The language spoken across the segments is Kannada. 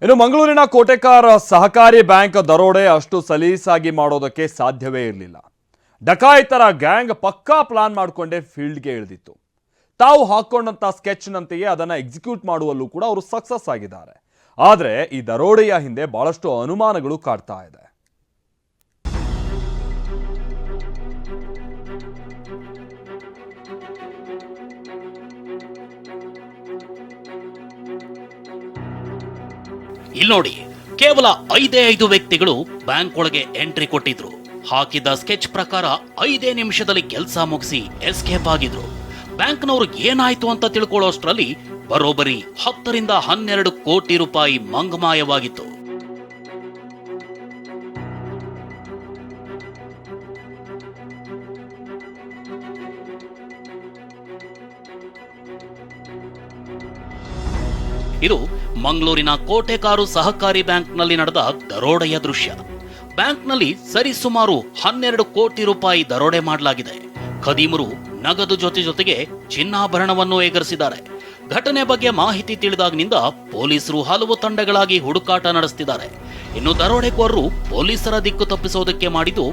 ಇನ್ನು ಮಂಗಳೂರಿನ ಕೋಟೆಕಾರ್ ಸಹಕಾರಿ ಬ್ಯಾಂಕ್ ದರೋಡೆ ಅಷ್ಟು ಸಲೀಸಾಗಿ ಮಾಡೋದಕ್ಕೆ ಸಾಧ್ಯವೇ ಇರಲಿಲ್ಲ. ಡಕಾಯಿತರ ಗ್ಯಾಂಗ್ ಪಕ್ಕಾ ಪ್ಲಾನ್ ಮಾಡಿಕೊಂಡೇ ಫೀಲ್ಡ್ಗೆ ಇಳಿದಿತ್ತು. ತಾವು ಹಾಕೊಂಡಂತ ಸ್ಕೆಚ್ನಂತೆಯೇ ಅದನ್ನು ಎಕ್ಸಿಕ್ಯೂಟ್ ಮಾಡುವಲ್ಲೂ ಕೂಡ ಅವರು ಸಕ್ಸಸ್ ಆಗಿದ್ದಾರೆ. ಆದರೆ ಈ ದರೋಡೆಯ ಹಿಂದೆ ಬಹಳಷ್ಟು ಅನುಮಾನಗಳು ಕಾಡ್ತಾ ಇದೆ. ಇಲ್ಲಿ ನೋಡಿ, ಕೇವಲ 5 ವ್ಯಕ್ತಿಗಳು ಬ್ಯಾಂಕ್ ಒಳಗೆ ಎಂಟ್ರಿ ಕೊಟ್ಟಿದ್ರು. ಹಾಕಿದ್ದ ಸ್ಕೆಚ್ ಪ್ರಕಾರ 5 ನಿಮಿಷದಲ್ಲಿ ಕೆಲಸ ಮುಗಿಸಿ ಎಸ್ಕೇಪ್ ಆಗಿದ್ರು. ಬ್ಯಾಂಕ್ನವರು ಏನಾಯ್ತು ಅಂತ ತಿಳ್ಕೊಳ್ಳೋಷ್ಟ್ರಲ್ಲಿ ಬರೋಬ್ಬರಿ 10 ರಿಂದ 12 ಕೋಟಿ ರೂಪಾಯಿ ಮಂಗಮಾಯವಾಗಿತ್ತು. ಇದು ಮಂಗಳೂರಿನ ಕೋಟೆಕಾರು ಸಹಕಾರಿ ಬ್ಯಾಂಕ್ನಲ್ಲಿ ನಡೆದ ದರೋಡೆಯ ದೃಶ್ಯ. ಬ್ಯಾಂಕ್ನಲ್ಲಿ ಸರಿಸುಮಾರು 12 ಕೋಟಿ ರೂಪಾಯಿ ದರೋಡೆ ಮಾಡಲಾಗಿದೆ. ಖದೀಮರು ನಗದು ಜೊತೆಗೆ ಚಿನ್ನಾಭರಣವನ್ನು ಎಗರಿಸಿದ್ದಾರೆ. ಘಟನೆ ಬಗ್ಗೆ ಮಾಹಿತಿ ತಿಳಿದಾಗಿನಿಂದ ಪೊಲೀಸರು ಹಲವು ತಂಡಗಳಾಗಿ ಹುಡುಕಾಟ ನಡೆಸುತ್ತಿದ್ದಾರೆ. ಇನ್ನು ದರೋಡೆಕೋರರು ಪೊಲೀಸರ ದಿಕ್ಕು ತಪ್ಪಿಸೋದಕ್ಕೆ ಮಾಡಿದ್ದು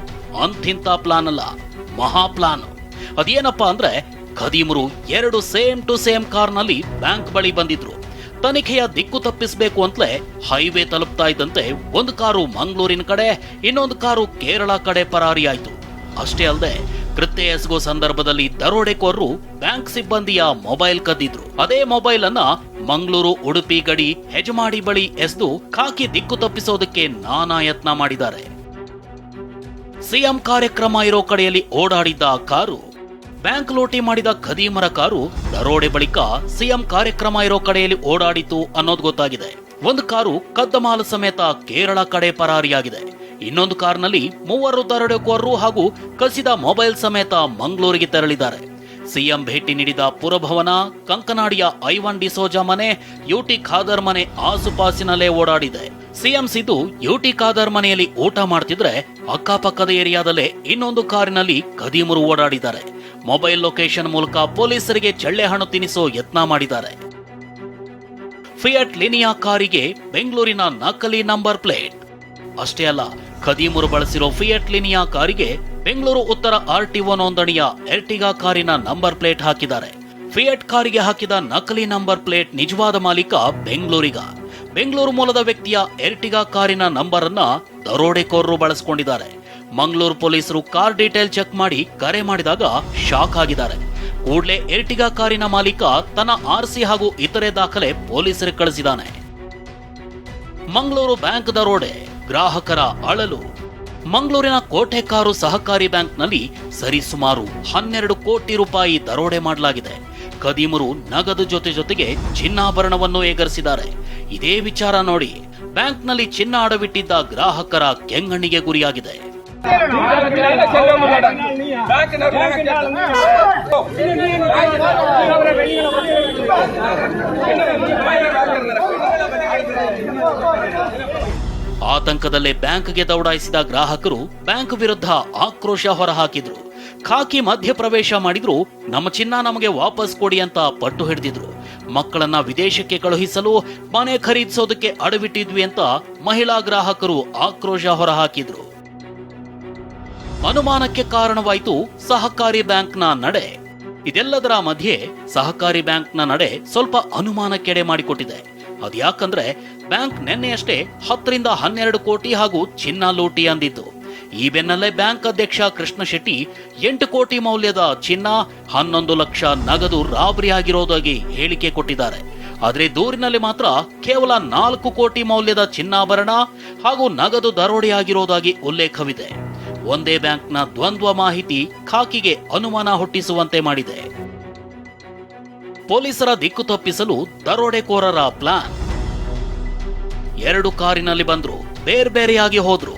ಅಂತಿಂತ ಪ್ಲಾನ್ ಅಲ್ಲ, ಮಹಾ ಪ್ಲಾನ್. ಅದೇನಪ್ಪಾ ಅಂದ್ರೆ, ಖದೀಮರು 2 ಸೇಮ್ ಟು ಸೇಮ್ ಕಾರ್ನಲ್ಲಿ ಬ್ಯಾಂಕ್ ಬಳಿ ಬಂದಿದ್ರು. ತನಿಖೆಯ ದಿಕ್ಕು ತಪ್ಪಿಸಬೇಕು ಅಂತಲೇ ಹೈವೇ ತಲುಪ್ತಾ ಇದ್ದಂತೆ ಒಂದು ಕಾರು ಮಂಗಳೂರಿನ ಕಡೆ, ಇನ್ನೊಂದು ಕಾರು ಕೇರಳ ಕಡೆ ಪರಾರಿಯಾಯಿತು. ಅಷ್ಟೇ ಅಲ್ಲದೆ ಕೃತ್ಯ ಎಸಗೋ ಸಂದರ್ಭದಲ್ಲಿ ದರೋಡೆಕೋರರು ಬ್ಯಾಂಕ್ ಸಿಬ್ಬಂದಿಯ ಮೊಬೈಲ್ ಕದ್ದಿದ್ರು. ಅದೇ ಮೊಬೈಲ್ ಅನ್ನ ಮಂಗಳೂರು ಉಡುಪಿ ಗಡಿ ಹೆಜಮಾಡಿ ಬಳಿ ಎಸೆದು ಖಾಕಿ ದಿಕ್ಕು ತಪ್ಪಿಸೋದಕ್ಕೆ ನಾನಾ ಯತ್ನ ಮಾಡಿದ್ದಾರೆ. ಸಿಎಂ ಕಾರ್ಯಕ್ರಮ ಇರೋ ಕಡೆಯಲ್ಲಿ ಓಡಾಡಿದ್ದ ಕಾರು, ಬ್ಯಾಂಕ್ ಲೂಟಿ ಮಾಡಿದ ಖದೀಮರ ಕಾರು ದರೋಡೆ ಬಳಿಕ ಸಿಎಂ ಕಾರ್ಯಕ್ರಮ ಇರೋ ಕಡೆಯಲ್ಲಿ ಓಡಾಡಿತು ಅನ್ನೋದು ಗೊತ್ತಾಗಿದೆ. ಒಂದು ಕಾರು ಕದ್ದ ಮಾಲು ಸಮೇತ ಕೇರಳ ಕಡೆ ಪರಾರಿಯಾಗಿದೆ. ಇನ್ನೊಂದು ಕಾರ್ನಲ್ಲಿ 3 ದರೋಡೆಕೋರರು ಹಾಗೂ ಕಸಿದ ಮೊಬೈಲ್ ಸಮೇತ ಮಂಗಳೂರಿಗೆ ತೆರಳಿದ್ದಾರೆ. ಸಿಎಂ ಭೇಟಿ ನೀಡಿದ ಪುರಭವನ, ಕಂಕನಾಡಿಯ ಐವನ್ ಡಿಸೋಜಾ ಮನೆ, ಯುಟಿ ಖಾದರ್ ಮನೆ ಆಸುಪಾಸಿನಲ್ಲೇ ಓಡಾಡಿದೆ. ಸಿಎಂ ಸಿದ್ದು ಯುಟಿ ಖಾದರ್ ಮನೆಯಲ್ಲಿ ಊಟ ಮಾಡ್ತಿದ್ರೆ ಅಕ್ಕಪಕ್ಕದ ಏರಿಯಾದಲ್ಲೇ ಇನ್ನೊಂದು ಕಾರಿನಲ್ಲಿ ಖದೀಮರು ಓಡಾಡಿದ್ದಾರೆ. ಮೊಬೈಲ್ ಲೊಕೇಶನ್ ಮೂಲಕ ಪೊಲೀಸರಿಗೆ ಚಳ್ಳೆ ಹಣ್ಣು ತಿನ್ನಿಸೋ ಯತ್ನ ಮಾಡಿದ್ದಾರೆ. ಫಿಯಟ್ ಲಿನಿಯಾ ಕಾರಿಗೆ ಬೆಂಗಳೂರಿನ ನಕಲಿ ನಂಬರ್ ಪ್ಲೇಟ್. ಅಷ್ಟೇ ಅಲ್ಲ, ಖದೀಮರು ಬಳಸಿರೋ ಫಿಯಟ್ ಲಿನಿಯಾ ಕಾರಿಗೆ ಬೆಂಗಳೂರು ಉತ್ತರ ಆರ್ಟಿಒ ನೋಂದಣಿಯ ಎರ್ಟಿಗಾ ಕಾರಿನ ನಂಬರ್ ಪ್ಲೇಟ್ ಹಾಕಿದ್ದಾರೆ. ಫಿಯಟ್ ಕಾರಿಗೆ ಹಾಕಿದ ನಕಲಿ ನಂಬರ್ ಪ್ಲೇಟ್ ನಿಜವಾದ ಮಾಲೀಕ ಬೆಂಗಳೂರು ಮೂಲದ ವ್ಯಕ್ತಿಯ ಎರ್ಟಿಗಾ ಕಾರಿನ ನಂಬರ್ ಅನ್ನ ದರೋಡೆಕೋರರು ಬಳಸಿಕೊಂಡಿದ್ದಾರೆ. ಮಂಗಳೂರು ಪೊಲೀಸರು ಕಾರ್ ಡೀಟೇಲ್ ಚೆಕ್ ಮಾಡಿ ಕರೆ ಮಾಡಿದಾಗ ಶಾಕ್ ಆಗಿದ್ದಾರೆ. ಕೂಡಲೇ ಎರ್ಟಿಗಾ ಕಾರಿನ ಮಾಲೀಕ ತನ್ನ ಆರ್ಸಿ ಹಾಗೂ ಇತರೆ ದಾಖಲೆ ಪೊಲೀಸರಿಗೆ ಕಳಿಸಿದ್ದಾನೆ. ಮಂಗಳೂರು ಬ್ಯಾಂಕ್ ದರೋಡೆ, ಗ್ರಾಹಕರ ಅಳಲು. ಮಂಗಳೂರಿನ ಕೋಟೆಕಾರು ಸಹಕಾರಿ ಬ್ಯಾಂಕ್ನಲ್ಲಿ ಸರಿಸುಮಾರು 12 ಕೋಟಿ ರೂಪಾಯಿ ದರೋಡೆ ಮಾಡಲಾಗಿದೆ. ಖದೀಮರು ನಗದು ಜೊತೆಗೆ ಚಿನ್ನಾಭರಣವನ್ನು ಎಗರಿಸಿದ್ದಾರೆ. ಇದೇ ವಿಚಾರ ನೋಡಿ, ಬ್ಯಾಂಕ್ನಲ್ಲಿ ಚಿನ್ನ ಅಡವಿಟ್ಟಿದ್ದ ಗ್ರಾಹಕರ ಕೆಂಗಣ್ಣಿಗೆ ಗುರಿಯಾಗಿದೆ. ಆತಂಕದಲ್ಲೇ ಬ್ಯಾಂಕ್ಗೆ ದೌಡಾಯಿಸಿದ ಗ್ರಾಹಕರು ಬ್ಯಾಂಕ್ ವಿರುದ್ಧ ಆಕ್ರೋಶ ಹೊರಹಾಕಿದ್ರು. ಖಾಕಿ ಮಧ್ಯ ಪ್ರವೇಶ ಮಾಡಿದ್ರು. ನಮ್ಮ ಚಿನ್ನ ನಮಗೆ ವಾಪಸ್ ಕೊಡಿ ಅಂತ ಪಟ್ಟು ಹಿಡಿದಿದ್ರು. ಮಕ್ಕಳನ್ನ ವಿದೇಶಕ್ಕೆ ಕಳುಹಿಸಲು ಮನೆ ಖರೀದಿಸೋದಕ್ಕೆ ಅಡವಿಟ್ಟಿದ್ವಿ ಅಂತ ಮಹಿಳಾ ಗ್ರಾಹಕರು ಆಕ್ರೋಶ ಹೊರಹಾಕಿದ್ರು. ಅನುಮಾನಕ್ಕೆ ಕಾರಣವಾಯಿತು ಸಹಕಾರಿ ಬ್ಯಾಂಕ್ನ ನಡೆ. ಇದೆಲ್ಲದರ ಮಧ್ಯೆ ಸಹಕಾರಿ ಬ್ಯಾಂಕ್ನ ನಡೆ ಸ್ವಲ್ಪ ಅನುಮಾನಕ್ಕೆಡೆ ಮಾಡಿಕೊಟ್ಟಿದೆ. ಅದ್ಯಾಕಂದ್ರೆ ಬ್ಯಾಂಕ್ ನಿನ್ನೆಯಷ್ಟೇ 10 ರಿಂದ 12 ಕೋಟಿ ಹಾಗೂ ಚಿನ್ನ ಲೂಟಿ ಅಂದಿತ್ತು. ಈ ಬೆನ್ನಲ್ಲೇ ಬ್ಯಾಂಕ್ ಅಧ್ಯಕ್ಷ ಕೃಷ್ಣ ಶೆಟ್ಟಿ 8 ಕೋಟಿ ಮೌಲ್ಯದ ಚಿನ್ನ, 11 ಲಕ್ಷ ನಗದು ರಾಬರಿ ಆಗಿರೋದಾಗಿ ಹೇಳಿಕೆ ಕೊಟ್ಟಿದ್ದಾರೆ. ಆದರೆ ದೂರಿನಲ್ಲಿ ಮಾತ್ರ ಕೇವಲ 4 ಕೋಟಿ ಮೌಲ್ಯದ ಚಿನ್ನಾಭರಣ ಹಾಗೂ ನಗದು ದರೋಡೆಯಾಗಿರೋದಾಗಿ ಉಲ್ಲೇಖವಿದೆ. ಒಂದೇ ಬ್ಯಾಂಕ್ನ ದ್ವಂದ್ವ ಮಾಹಿತಿ ಖಾಕಿಗೆ ಅನುಮಾನ ಹುಟ್ಟಿಸುವಂತೆ ಮಾಡಿದೆ. ಪೊಲೀಸರ ದಿಕ್ಕು ತಪ್ಪಿಸಲು ದರೋಡೆಕೋರರ ಪ್ಲಾನ್. 2 ಕಾರಿನಲ್ಲಿ ಬಂದ್ರು, ಬೇರೆಯಾಗಿ ಹೋದ್ರು.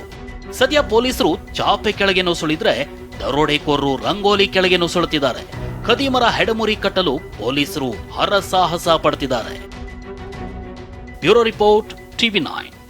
ಸದ್ಯ ಪೊಲೀಸರು ಚಾಪೆ ಕೆಳಗೆ ನುಸುಳಿದ್ರೆ ದರೋಡೆಕೋರರು ರಂಗೋಲಿ ಕೆಳಗೆ ನುಸುಳುತ್ತಿದ್ದಾರೆ. ಖದೀಮರ ಹೆಡಮುರಿ ಕಟ್ಟಲು ಪೊಲೀಸರು ಹರಸಾಹಸ ಪಡ್ತಿದ್ದಾರೆ. Bureau report, TV9.